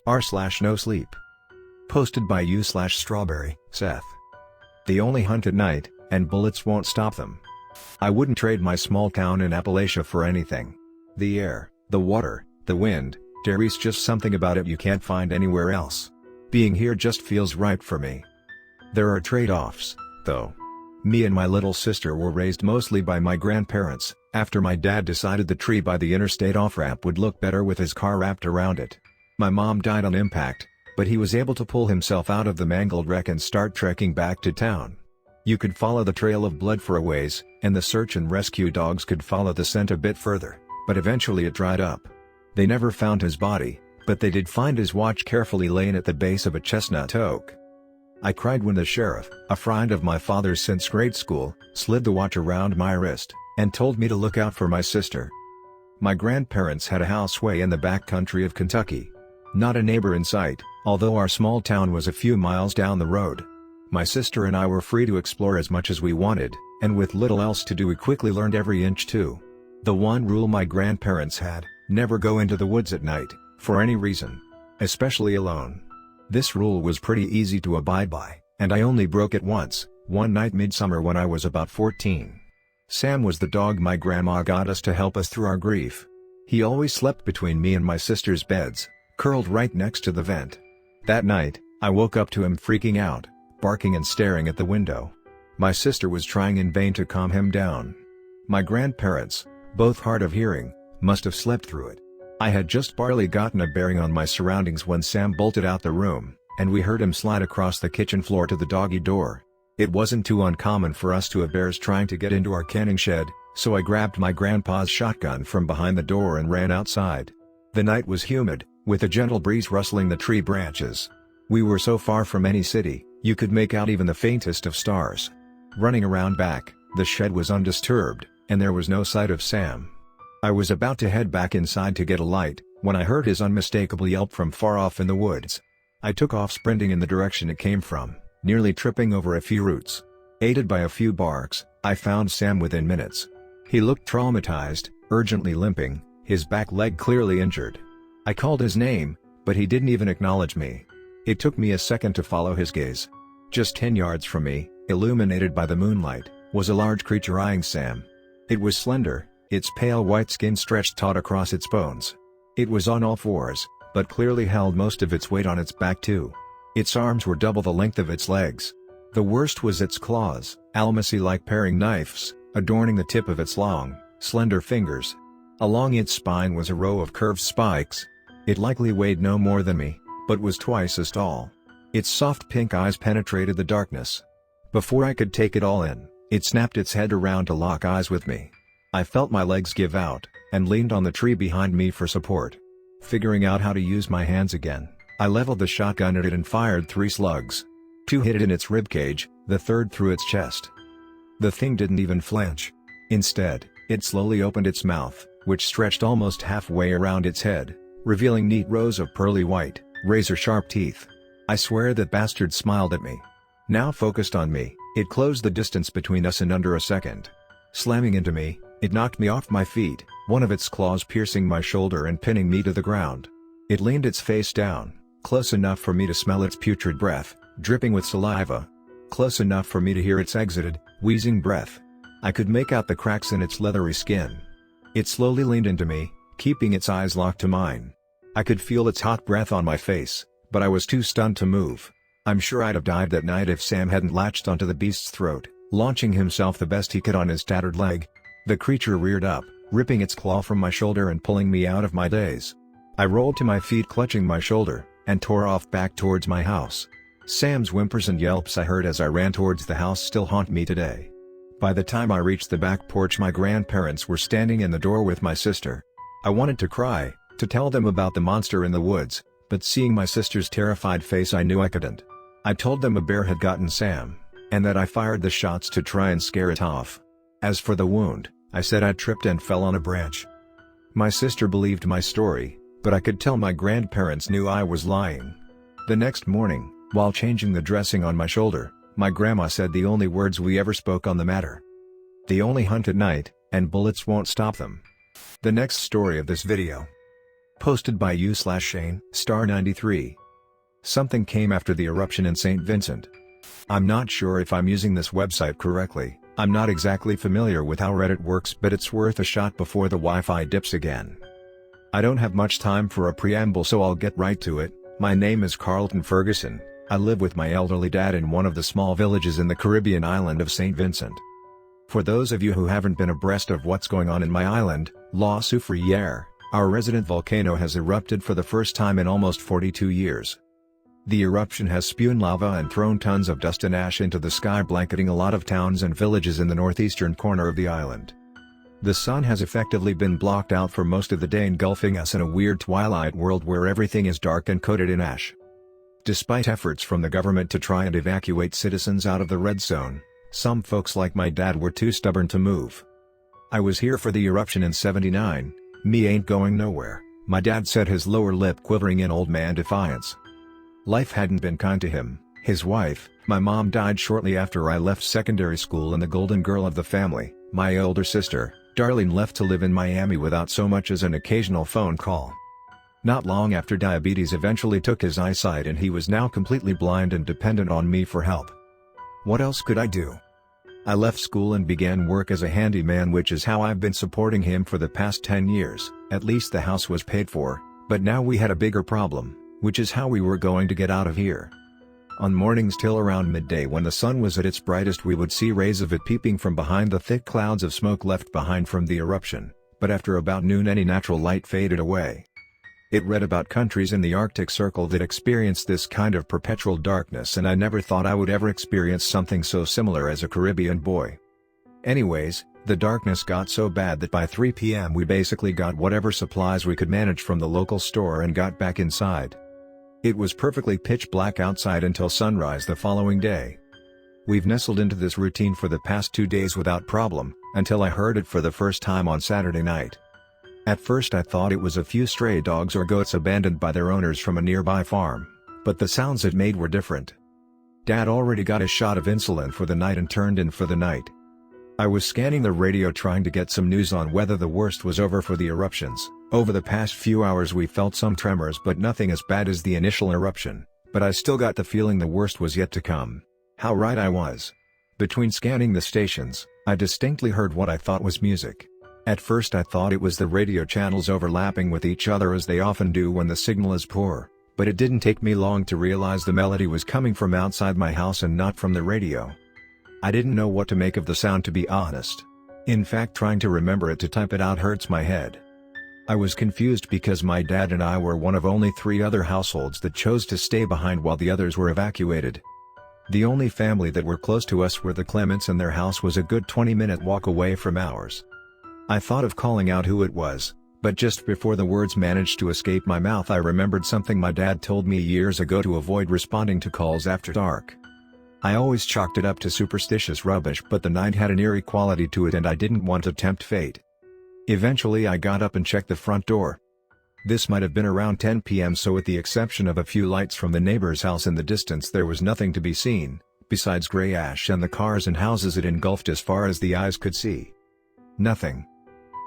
r/NoSleep. Posted by u/StrawberrySeth. They only hunt at night, and bullets won't stop them. I wouldn't trade my small town in Appalachia for anything. The air, the water, the wind, there's just something about it you can't find anywhere else. Being here just feels right for me. There are trade-offs, though. Me and my little sister were raised mostly by my grandparents, after my dad decided the tree by the interstate off-ramp would look better with his car wrapped around it. My mom died on impact, but he was able to pull himself out of the mangled wreck and start trekking back to town. You could follow the trail of blood for a ways, and the search and rescue dogs could follow the scent a bit further, but eventually it dried up. They never found his body, but they did find his watch carefully laying at the base of a chestnut oak. I cried when the sheriff, a friend of my father's since grade school, slid the watch around my wrist, and told me to look out for my sister. My grandparents had a house way in the back country of Kentucky. Not a neighbor in sight, although our small town was a few miles down the road. My sister and I were free to explore as much as we wanted, and with little else to do we quickly learned every inch too. The one rule my grandparents had: never go into the woods at night, for any reason. Especially alone. This rule was pretty easy to abide by, and I only broke it once, one night midsummer when I was about 14. Sam was the dog my grandma got us to help us through our grief. He always slept between me and my sister's beds, curled right next to the vent. That night, I woke up to him freaking out, barking and staring at the window. My sister was trying in vain to calm him down. My grandparents, both hard of hearing, must have slept through it. I had just barely gotten a bearing on my surroundings when Sam bolted out the room, and we heard him slide across the kitchen floor to the doggy door. It wasn't too uncommon for us to have bears trying to get into our canning shed, so I grabbed my grandpa's shotgun from behind the door and ran outside. The night was humid, with a gentle breeze rustling the tree branches. We were so far from any city, you could make out even the faintest of stars. Running around back, the shed was undisturbed, and there was no sight of Sam. I was about to head back inside to get a light, when I heard his unmistakable yelp from far off in the woods. I took off sprinting in the direction it came from, nearly tripping over a few roots. Aided by a few barks, I found Sam within minutes. He looked traumatized, urgently limping, his back leg clearly injured. I called his name, but he didn't even acknowledge me. It took me a second to follow his gaze. Just 10 yards from me, illuminated by the moonlight, was a large creature eyeing Sam. It was slender, its pale white skin stretched taut across its bones. It was on all fours, but clearly held most of its weight on its back too. Its arms were double the length of its legs. The worst was its claws, almasi-like paring knives, adorning the tip of its long, slender fingers. Along its spine was a row of curved spikes. It likely weighed no more than me, but was twice as tall. Its soft pink eyes penetrated the darkness. Before I could take it all in, it snapped its head around to lock eyes with me. I felt my legs give out, and leaned on the tree behind me for support. Figuring out how to use my hands again, I leveled the shotgun at it and fired 3 slugs. 2 hit it in its ribcage, the third through its chest. The thing didn't even flinch. Instead, it slowly opened its mouth, which stretched almost halfway around its head, revealing neat rows of pearly white, razor-sharp teeth. I swear that bastard smiled at me. Now focused on me, it closed the distance between us in under a second. Slamming into me, it knocked me off my feet, one of its claws piercing my shoulder and pinning me to the ground. It leaned its face down, close enough for me to smell its putrid breath, dripping with saliva. Close enough for me to hear its exited, wheezing breath. I could make out the cracks in its leathery skin. It slowly leaned into me, keeping its eyes locked to mine. I could feel its hot breath on my face, but I was too stunned to move. I'm sure I'd have died that night if Sam hadn't latched onto the beast's throat, launching himself the best he could on his tattered leg. The creature reared up, ripping its claw from my shoulder and pulling me out of my daze. I rolled to my feet clutching my shoulder, and tore off back towards my house. Sam's whimpers and yelps I heard as I ran towards the house still haunt me today. By the time I reached the back porch, my grandparents were standing in the door with my sister. I wanted to cry, to tell them about the monster in the woods, but seeing my sister's terrified face I knew I couldn't. I told them a bear had gotten Sam, and that I fired the shots to try and scare it off. As for the wound, I said I tripped and fell on a branch. My sister believed my story, but I could tell my grandparents knew I was lying. The next morning, While changing the dressing on my shoulder, my grandma said the only words we ever spoke on the matter. They only hunt at night, and bullets won't stop them. The next story of this video. Posted by u/Shane, star 93. Something came after the eruption in St. Vincent. I'm not sure if I'm using this website correctly. I'm not exactly familiar with how Reddit works, but it's worth a shot before the Wi-Fi dips again. I don't have much time for a preamble, so I'll get right to it. My name is Carlton Ferguson. I live with my elderly dad in one of the small villages in the Caribbean island of St. Vincent. For those of you who haven't been abreast of what's going on in my island, La Soufriere, our resident volcano has erupted for the first time in almost 42 years. The eruption has spewed lava and thrown tons of dust and ash into the sky, blanketing a lot of towns and villages in the northeastern corner of the island. The sun has effectively been blocked out for most of the day, engulfing us in a weird twilight world where everything is dark and coated in ash. Despite efforts from the government to try and evacuate citizens out of the red zone, some folks like my dad were too stubborn to move. I was here for the eruption in '79, me ain't going nowhere, my dad said, his lower lip quivering in old man defiance. Life hadn't been kind to him. His wife, my mom, died shortly after I left secondary school, and the golden girl of the family, my older sister, Darlene, left to live in Miami without so much as an occasional phone call. Not long after, diabetes eventually took his eyesight, and he was now completely blind and dependent on me for help. What else could I do? I left school and began work as a handyman, which is how I've been supporting him for the past 10 years. At least the house was paid for, but now we had a bigger problem, which is how we were going to get out of here. On mornings till around midday, when the sun was at its brightest, we would see rays of it peeping from behind the thick clouds of smoke left behind from the eruption, but after about noon any natural light faded away. It read about countries in the Arctic Circle that experienced this kind of perpetual darkness, and I never thought I would ever experience something so similar as a Caribbean boy. Anyways, the darkness got so bad that by 3 p.m. we basically got whatever supplies we could manage from the local store and got back inside. It was perfectly pitch black outside until sunrise the following day. We've nestled into this routine for the past 2 days without problem, until I heard it for the first time on Saturday night. At first I thought it was a few stray dogs or goats abandoned by their owners from a nearby farm, but the sounds it made were different. Dad already got a shot of insulin for the night and turned in for the night. I was scanning the radio trying to get some news on whether the worst was over for the eruptions. Over the past few hours we felt some tremors, but nothing as bad as the initial eruption, but I still got the feeling the worst was yet to come. How right I was. Between scanning the stations, I distinctly heard what I thought was music. At first I thought it was the radio channels overlapping with each other, as they often do when the signal is poor, but it didn't take me long to realize the melody was coming from outside my house and not from the radio. I didn't know what to make of the sound, to be honest. In fact, trying to remember it to type it out hurts my head. I was confused because my dad and I were one of only 3 other households that chose to stay behind while the others were evacuated. The only family that were close to us were the Clements, and their house was a good 20-minute walk away from ours. I thought of calling out who it was, but just before the words managed to escape my mouth I remembered something my dad told me years ago to avoid responding to calls after dark. I always chalked it up to superstitious rubbish, but the night had an eerie quality to it and I didn't want to tempt fate. Eventually I got up and checked the front door. This might have been around 10 p.m., so with the exception of a few lights from the neighbor's house in the distance there was nothing to be seen, besides gray ash and the cars and houses it engulfed as far as the eyes could see. Nothing.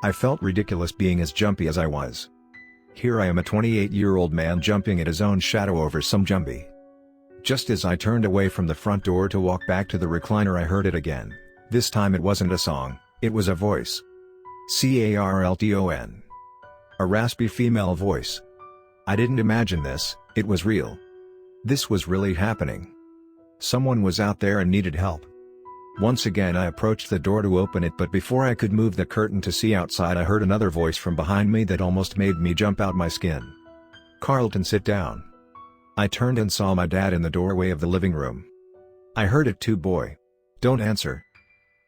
I felt ridiculous being as jumpy as I was. Here I am, a 28-year-old man, jumping at his own shadow over some jumpy. Just as I turned away from the front door to walk back to the recliner I heard it again. This time it wasn't a song, it was a voice. Carlton. A raspy female voice. I didn't imagine this, it was real. This was really happening. Someone was out there and needed help. Once again I approached the door to open it, but before I could move the curtain to see outside I heard another voice from behind me that almost made me jump out my skin. Carlton, sit down. I turned and saw my dad in the doorway of the living room. I heard it too, boy. Don't answer.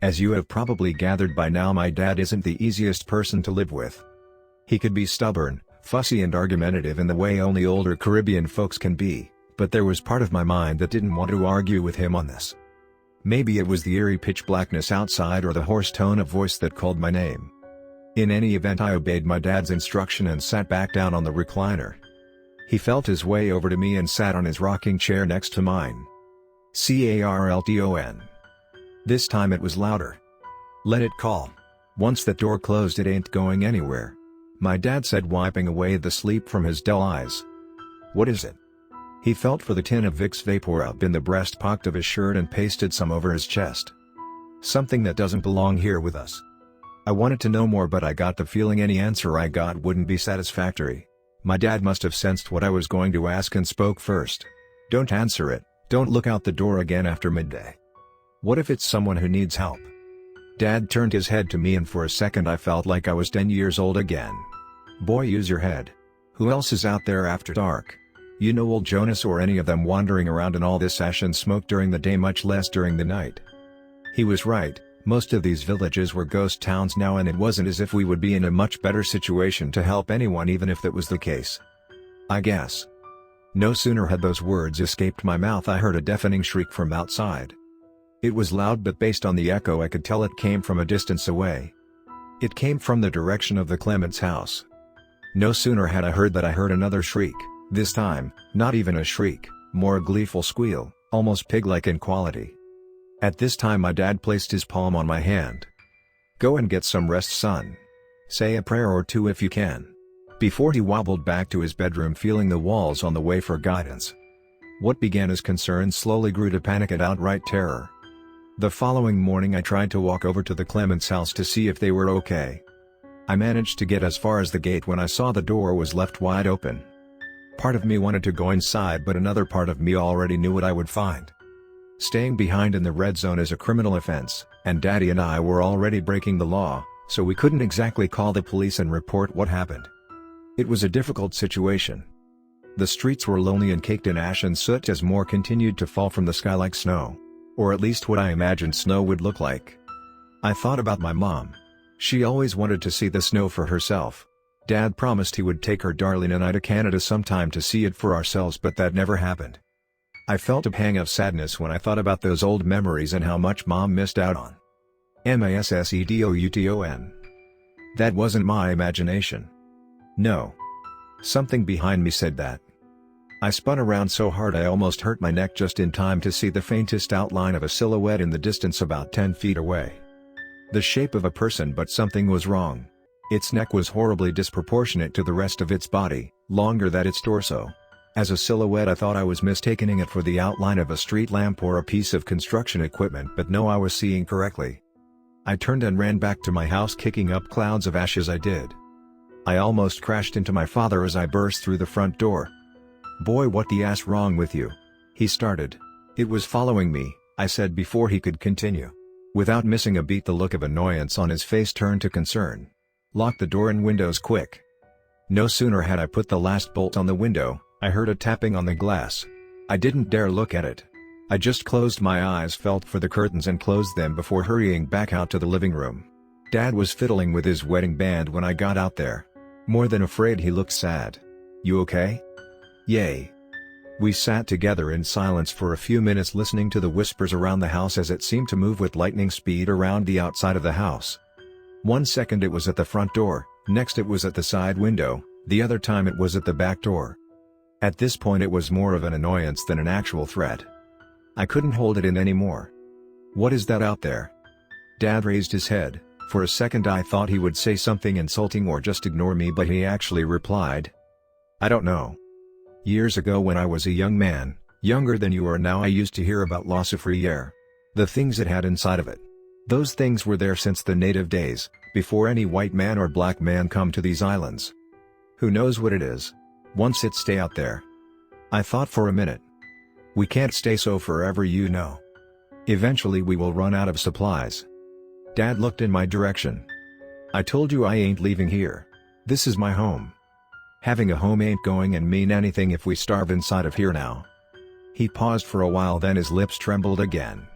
As you have probably gathered by now, my dad isn't the easiest person to live with. He could be stubborn, fussy and argumentative in the way only older Caribbean folks can be, but there was part of my mind that didn't want to argue with him on this. Maybe it was the eerie pitch blackness outside or the hoarse tone of voice that called my name. In any event, I obeyed my dad's instruction and sat back down on the recliner. He felt his way over to me and sat on his rocking chair next to mine. Carlton. This time it was louder. Let it call. Once that door closed, it ain't going anywhere, my dad said, wiping away the sleep from his dull eyes. What is it? He felt for the tin of Vicks VapoRub in the breast pocket of his shirt and pasted some over his chest. Something that doesn't belong here with us. I wanted to know more, but I got the feeling any answer I got wouldn't be satisfactory. My dad must have sensed what I was going to ask and spoke first. Don't answer it, don't look out the door again after midday. What if it's someone who needs help? Dad turned his head to me and for a second I felt like I was 10 years old again. Boy, use your head. Who else is out there after dark? You know old Jonas or any of them wandering around in all this ash and smoke during the day, much less during the night? He was right, most of these villages were ghost towns now, and it wasn't as if we would be in a much better situation to help anyone even if that was the case. I guess. No sooner had those words escaped my mouth I heard a deafening shriek from outside. It was loud, but based on the echo I could tell it came from a distance away. It came from the direction of the Clements house. No sooner had I heard that I heard another shriek. This time, not even a shriek, more a gleeful squeal, almost pig-like in quality. At this time my dad placed his palm on my hand. Go and get some rest, son. Say a prayer or two if you can. Before he wobbled back to his bedroom, feeling the walls on the way for guidance. What began as concern slowly grew to panic and outright terror. The following morning I tried to walk over to the Clements house to see if they were okay. I managed to get as far as the gate when I saw the door was left wide open. Part of me wanted to go inside, but another part of me already knew what I would find. Staying behind in the red zone is a criminal offense, and Daddy and I were already breaking the law, so we couldn't exactly call the police and report what happened. It was a difficult situation. The streets were lonely and caked in ash and soot as more continued to fall from the sky like snow. Or at least what I imagined snow would look like. I thought about my mom. She always wanted to see the snow for herself. Dad promised he would take her darling and I to Canada sometime to see it for ourselves, but that never happened. I felt a pang of sadness when I thought about those old memories and how much Mom missed out on. Massedouton. That wasn't my imagination. No. Something behind me said that. I spun around so hard I almost hurt my neck just in time to see the faintest outline of a silhouette in the distance about 10 feet away. The shape of a person, but something was wrong. Its neck was horribly disproportionate to the rest of its body, longer than its torso. As a silhouette I thought I was mistaking it for the outline of a street lamp or a piece of construction equipment, but no, I was seeing correctly. I turned and ran back to my house, kicking up clouds of ash as I did. I almost crashed into my father as I burst through the front door. Boy, what the ass wrong with you? He started. It was following me, I said before he could continue. Without missing a beat, the look of annoyance on his face turned to concern. Lock the door and windows quick. No sooner had I put the last bolt on the window, I heard a tapping on the glass. I didn't dare look at it. I just closed my eyes, felt for the curtains and closed them before hurrying back out to the living room. Dad was fiddling with his wedding band when I got out there. More than afraid, he looked sad. You okay? Yay. We sat together in silence for a few minutes, listening to the whispers around the house as it seemed to move with lightning speed around the outside of the house. 1 second it was at the front door, next it was at the side window, the other time it was at the back door. At this point it was more of an annoyance than an actual threat. I couldn't hold it in anymore. What is that out there? Dad raised his head. For a second I thought he would say something insulting or just ignore me, but he actually replied, I don't know. Years ago when I was a young man, younger than you are now, I used to hear about La Soufriere. The things it had inside of it. Those things were there since the native days, before any white man or black man come to these islands. Who knows what it is? Once it stay out there. I thought for a minute. We can't stay so forever, you know. Eventually we will run out of supplies. Dad looked in my direction. I told you I ain't leaving here. This is my home. Having a home ain't going and mean anything if we starve inside of here now. He paused for a while, then his lips trembled again.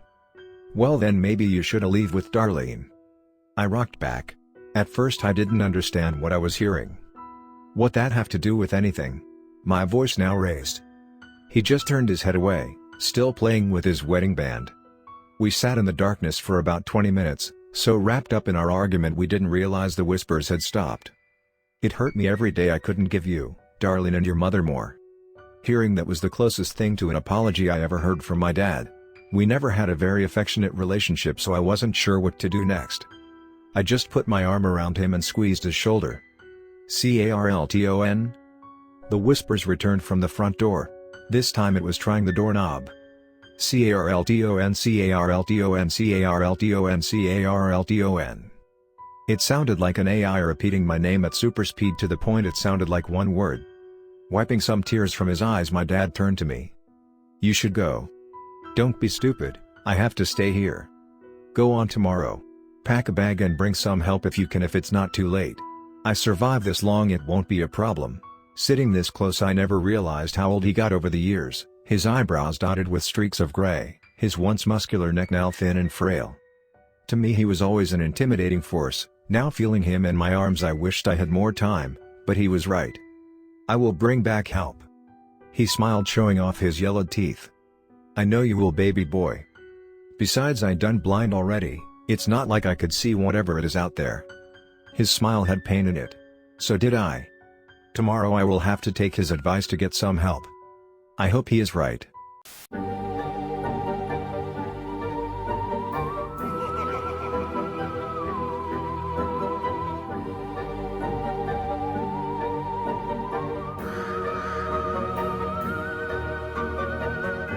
Well then maybe you shoulda leave with Darlene. I rocked back. At first I didn't understand what I was hearing. What that have to do with anything? My voice now raised. He just turned his head away, still playing with his wedding band. We sat in the darkness for about 20 minutes, so wrapped up in our argument we didn't realize the whispers had stopped. It hurt me every day I couldn't give you darling, and your mother more." Hearing that was the closest thing to an apology I ever heard from my dad. We never had a very affectionate relationship, so I wasn't sure what to do next. I just put my arm around him and squeezed his shoulder. "Carlton?" The whispers returned from the front door. This time it was trying the doorknob. "Carlton, Carlton, Carlton, Carlton." It sounded like an AI repeating my name at super speed to the point it sounded like one word. Wiping some tears from his eyes, my dad turned to me. "You should go. Don't be stupid, I have to stay here. Go on tomorrow. Pack a bag and bring some help if you can, if it's not too late. I survived this long, it won't be a problem." Sitting this close, I never realized how old he got over the years, his eyebrows dotted with streaks of gray, his once muscular neck now thin and frail. To me he was always an intimidating force. Now feeling him in my arms, I wished I had more time, but he was right. "I will bring back help." He smiled, showing off his yellowed teeth. "I know you will, baby boy. Besides, I done blind already, it's not like I could see whatever it is out there." His smile had pain in it. So did I. Tomorrow I will have to take his advice to get some help. I hope he is right.